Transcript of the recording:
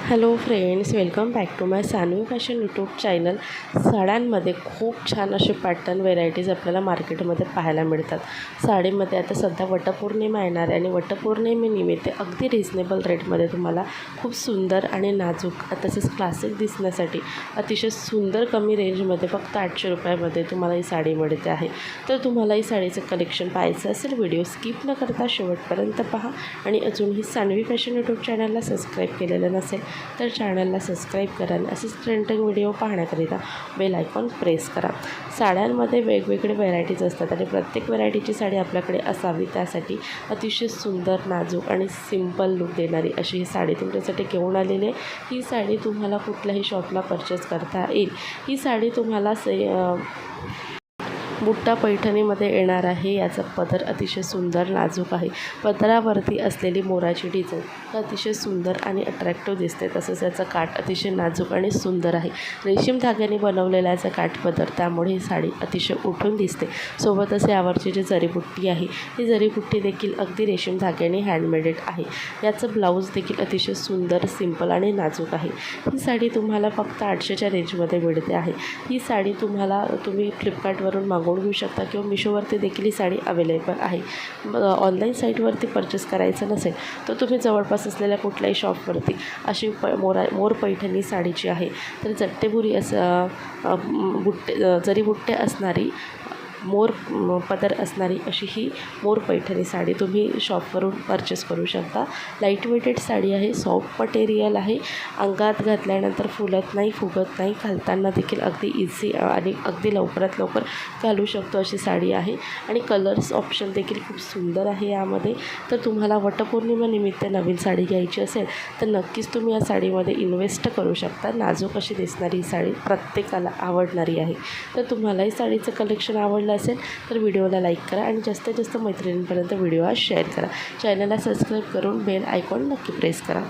Hello friends, welcome back to my Sanvi fashion YouTube channel. साड्यांमध्ये खूप छान असे पॅटर्न व्हेरायटीज आपल्याला मार्केटमध्ये पाहायला मिळतात। साडीमध्ये आता सध्या वटपौर्णिमा येणार आहे आणि वटपौर्णिमेनिमित्त अगदी रिजनेबल रेटमध्ये तुम्हाला खूप सुंदर आणि नाजूक तसेच क्लासिक दिसण्यासाठी अतिशय सुंदर कमी रेंजमध्ये फक्त 800 रुपयामध्ये तुम्हाला ही साडी मिळते आहे। तर तुम्हाला ही साडीचं कलेक्शन पाहायचं असेल, व्हिडिओ स्किप न करता शेवटपर्यंत पहा आणि अजूनही सानवी फॅशन यूट्यूब चॅनलला सबस्क्राईब केलेलं नसेल तर चॅनलला सबस्क्राईब करा आणि असेच ट्रेंडिंग व्हिडिओ पाहण्याकरिता बेल आयकॉन प्रेस करा। साड्यांमध्ये वेगवेगळे व्हेरायटीज असतात आणि प्रत्येक व्हेरायटीची साडी आपल्याकडे असावी, त्यासाठी अतिशय सुंदर, नाजूक आणि सिंपल लुक देणारी अशी ही साडी तुमच्यासाठी घेऊन आलेली आहे। ही साडी तुम्हाला कुठल्याही शॉपला परचेस करता येईल। ही साडी तुम्हाला बुट्टा पैठणीमध्ये येणार आहे। याचा पदर अतिशय सुंदर नाजूक आहे। पदरावरती असलेली मोराची डिझाईन अतिशय सुंदर आणि अट्रॅक्टिव्ह दिसते। तसंच याचा काठ अतिशय नाजूक आणि सुंदर आहे। रेशीम धाग्याने बनवलेला याचा काठपदर, त्यामुळे ही साडी अतिशय उठून दिसते। सोबतच यावरची जी जरीबुट्टी आहे ही जरीबुट्टी देखील अगदी रेशीम धाग्याने हँडमेडेड आहे। याचं ब्लाऊज देखील अतिशय सुंदर, सिंपल आणि नाजूक आहे। ही साडी तुम्हाला फक्त 800च्या रेंजमध्ये मिळते आहे। ही साडी तुम्ही फ्लिपकार्टवरून मागवून घेऊ शकता किंवा मिशोवरती देखील ही साडी अवेलेबल आहे। ऑनलाईन साईटवरती परचेस करायचं नसेल तर तुम्ही जवळपास असलेल्या कुठल्याही शॉपवरती अशी मोर पैठणी साडीची आहे तर जट्टेबुरी जरीबुट्टे असणारी पदर असणारी अशी ही मोर पैठणी साडी तुम्ही शॉपवरून परचेस करू शकता। लाईट वेटेड साडी आहे, सॉफ्ट मटेरियल आहे, अंगात घातल्यानंतर फुलत नाही, फुगत नाही, घालताना देखील अगदी इझी आणि अगदी लवकरात लवकर घालू शकतो अशी साडी आहे। आणि कलर्स ऑप्शन देखील खूप सुंदर आहे यामध्ये। तर तुम्हाला वटपौर्णिमेनिमित्त नवीन साडी घ्यायची असेल तर नक्कीच तुम्ही या साडीमध्ये इन्व्हेस्ट करू शकता। नाजूक अशी दिसणारी ही साडी प्रत्येकाला आवडणारी आहे। तर तुम्हाला ही साडीचं कलेक्शन आवडलं असेल तर व्हिडिओला लाईक करा आणि जास्तीत जास्त मैत्रिणींपर्यंत व्हिडिओ शेअर करा। चॅनलला सबस्क्राईब करून बेल आयकॉन नक्की प्रेस करा।